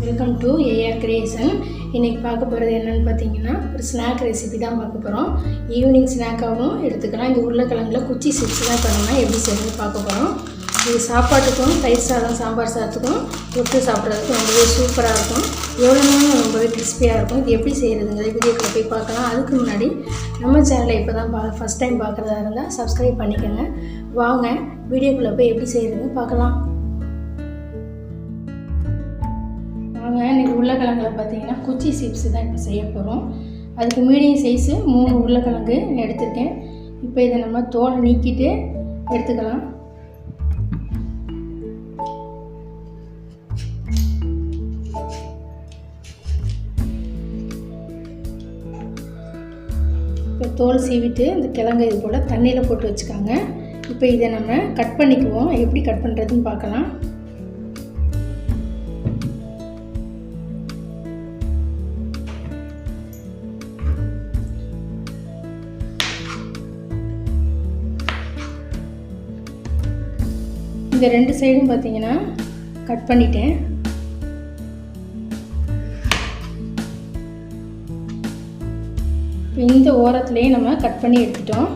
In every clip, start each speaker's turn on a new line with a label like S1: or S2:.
S1: Welcome to AR creation. இன்றைக்கி பார்க்க போகிறது என்னென்னு பார்த்தீங்கன்னா, ஒரு ஸ்நாக் ரெசிபி தான் பார்க்க போகிறோம். ஈவினிங் ஸ்நாக்காகவும் எடுத்துக்கலாம். இந்த உருளைக்கிழங்குல குச்சி சிப்ஸ் தான் பண்ணோம்னா எப்படி செய்யறது பார்க்க போகிறோம். இது சாப்பாட்டுக்கும், தயிர் சாதம், சாம்பார் சாதத்துக்கும் தொட்டு சாப்பிட்றதுக்கு ரொம்பவே சூப்பராக இருக்கும். எவ்வளோனாலும் ரொம்பவே கிறிஸ்பியாக இருக்கும். இது எப்படி செய்கிறதுங்கிறது வீடியோக்குள்ளே போய் பார்க்கலாம். அதுக்கு முன்னாடி நம்ம சேனலை இப்போ தான் ஃபஸ்ட் டைம் பார்க்குறதா இருந்தால் சப்ஸ்கிரைப் பண்ணிக்கோங்க. வாங்க வீடியோக்குள்ளே போய் எப்படி செய்கிறதுன்னு பார்க்கலாம். இன்றைக்கி உருளைக்கிழங்குல பார்த்தீங்கன்னா குச்சி சிப்ஸ் தான் இப்போ செய்ய போகிறோம். அதுக்கு மீடியம் சைஸு 3 உருளைக்கிழங்கு எடுத்துருக்கேன். இப்போ இதை நம்ம தோலை நீக்கிட்டு எடுத்துக்கலாம். இப்போ தோல் சீவிட்டு இந்த கிழங்கு இது போல் தண்ணியில் போட்டு வச்சுக்காங்க. இப்போ இதை நம்ம கட் பண்ணிக்குவோம். எப்படி கட் பண்ணுறதுன்னு பார்க்கலாம். இந்த 2 சைடும் பார்த்தீங்கன்னா கட் பண்ணிட்டேன். இந்த ஓரத்துலேயே நம்ம கட் பண்ணி எடுத்துட்டோம்.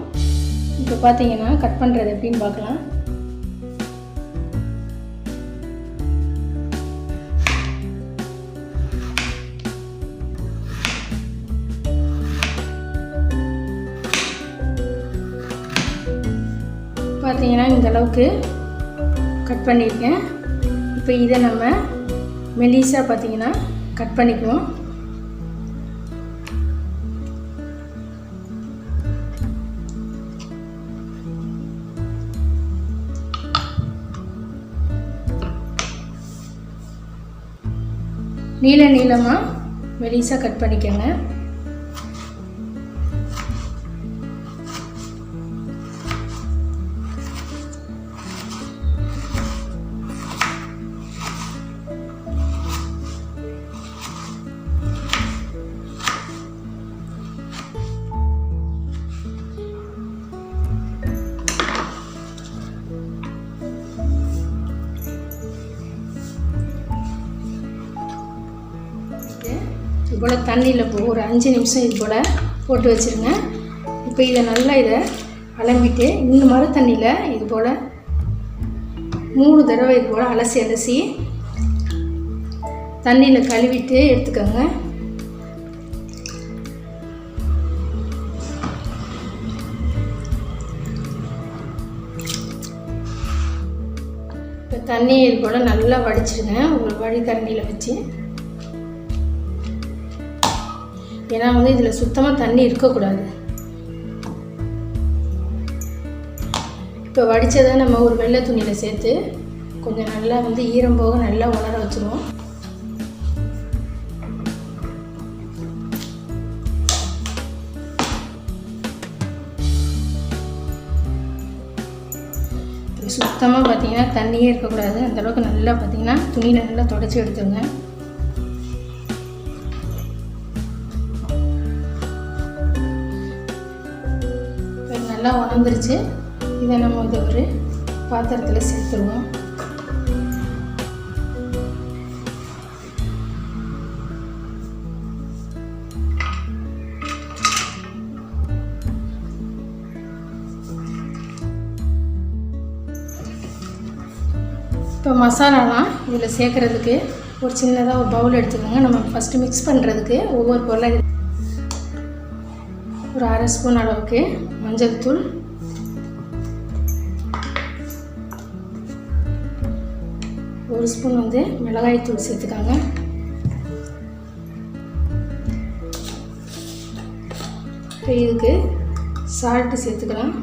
S1: இப்போ பார்த்தீங்கன்னா கட் பண்ணுறது எப்படின்னு பார்க்கலாம். பார்த்தீங்கன்னா இந்த அளவுக்கு கட் பண்ணியிருக்கேன். இப்போ இதை நம்ம மெலிசாக பார்த்தீங்கன்னா கட் பண்ணிக்குவோம். நீளமாக மெலிசாக கட் பண்ணிக்கோங்க. இது போல் தண்ணியில் ஒரு 5 நிமிஷம் இது போல் போட்டு வச்சுருங்க. இப்போ இதை நல்லா அலம்பிட்டு இந்த மர தண்ணியில் இது போல் 3 தடவை இது போல் அலசி தண்ணியில் கழுவிட்டு எடுத்துக்கோங்க. இப்போ தண்ணியை இது போல் நல்லா வடிச்சிடுங்க ஒரு வடிகரண்டியில் வச்சு. ஏன்னா இதில் சுத்தமாக தண்ணி இருக்கக்கூடாது. இப்போ வடித்ததை நம்ம ஒரு வெள்ளை துணியில் சேர்த்து கொஞ்சம் நல்லா ஈரம் போக நல்லா உலர வச்சுருவோம். சுத்தமாக பார்த்தீங்கன்னா தண்ணியே இருக்கக்கூடாது. அந்தளவுக்கு நல்லா பார்த்தீங்கன்னா துணியில் நல்லா தொடச்சி எடுத்துருங்க. நல்லா உணர்ந்துருச்சு. இதை நம்ம ஒரு பாத்திரத்தில் சேர்த்துருவோம். இப்போ மசாலாலாம் இதில் சேர்க்குறதுக்கு ஒரு சின்னதாக ஒரு பவுல் எடுத்துக்கோங்க. நம்ம ஃபஸ்ட்டு மிக்ஸ் பண்ணுறதுக்கு ஒவ்வொரு பொருளாக ஒரு 1/2 ஸ்பூன் அளவுக்கு மஞ்சள் தூள், ஒரு ஸ்பூன் மிளகாய் தூள் சேர்த்துக்காங்க. இப்போ இதுக்கு சால்ட்டு சேர்த்துக்கலாம்.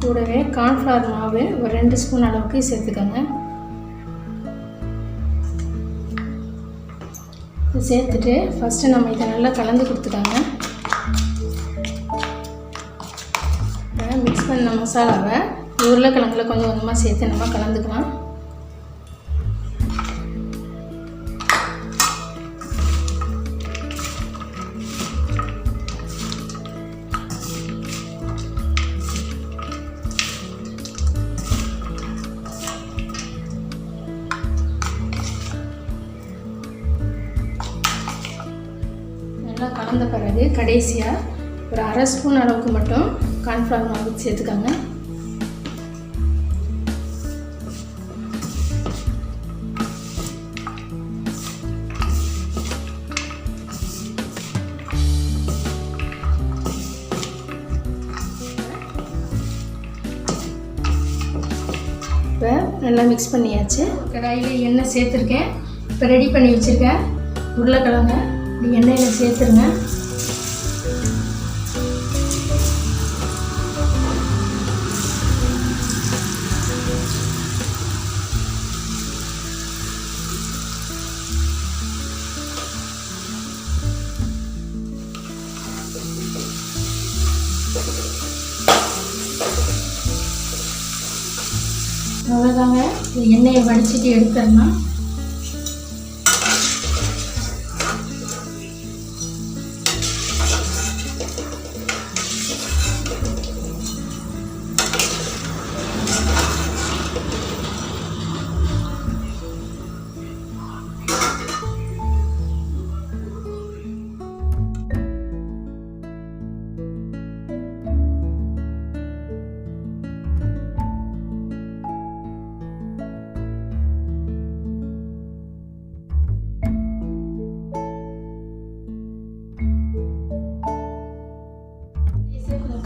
S1: கூடவே கார்ன்ஃப்ளவர் மாவு ஒரு 2 ஸ்பூன் அளவுக்கு சேர்த்துக்கோங்க. சேர்த்துட்டு ஃபஸ்ட்டு நம்ம இதை நல்லா கலந்து கொடுத்துக்காங்க. மிக்ஸ் பண்ண மசாலாவை உருளைக்கிழங்குல கொஞ்சம் கொஞ்சமாக சேர்த்து நம்ம கலந்துக்கலாம். கலந்த பிறகு கடைசியாக ஒரு அரை ஸ்பூன் அளவுக்கு மட்டும் கார்ன்ஃப்ளவர் மாவு சேர்த்துக்காங்க. இப்போ நல்லா மிக்ஸ் பண்ணியாச்சு. கடாயில் எண்ணெய் சேர்த்துருக்கேன். இப்போ ரெடி பண்ணி வச்சுருக்கேன் உருளைக்கிழங்க இப்படி எண்ணெயில் சேர்த்துருங்க. அவ்வளோதாங்க. எண்ணெயை வடிச்சிட்டு எடுத்துடலாம்.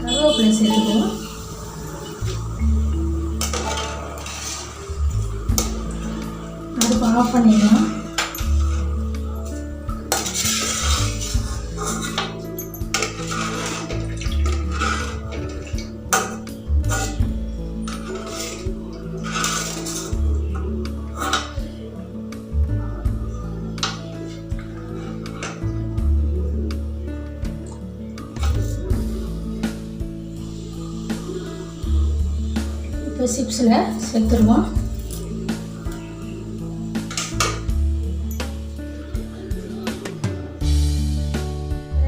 S1: கருவேப்பிலை சேர்த்துக்குவோம். அடுப்பு ஆஃப் பண்ணிடலாம். இப்போ சிப்ஸில் சேர்த்துருவோம்.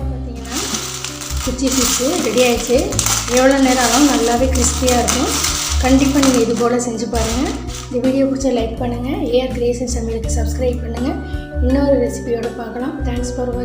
S1: பார்த்தீங்கன்னா குச்சி சிப்ஸு ரெடி ஆகிடுச்சு. எவ்வளோ நேரம் ஆகும் நல்லாவே கிறிஸ்பியாக இருக்கும். கண்டிப்பாக நீங்கள் இது போல் செஞ்சு பாருங்கள். இந்த வீடியோ பிடிச்சா லைக் பண்ணுங்கள். ஏஆர் கிரியேஷன் சமையலுக்கு சப்ஸ்கிரைப் பண்ணுங்கள். இன்னொரு ரெசிபியோடு பார்க்கலாம். தேங்க்ஸ் ஃபார் வாட்சிங்.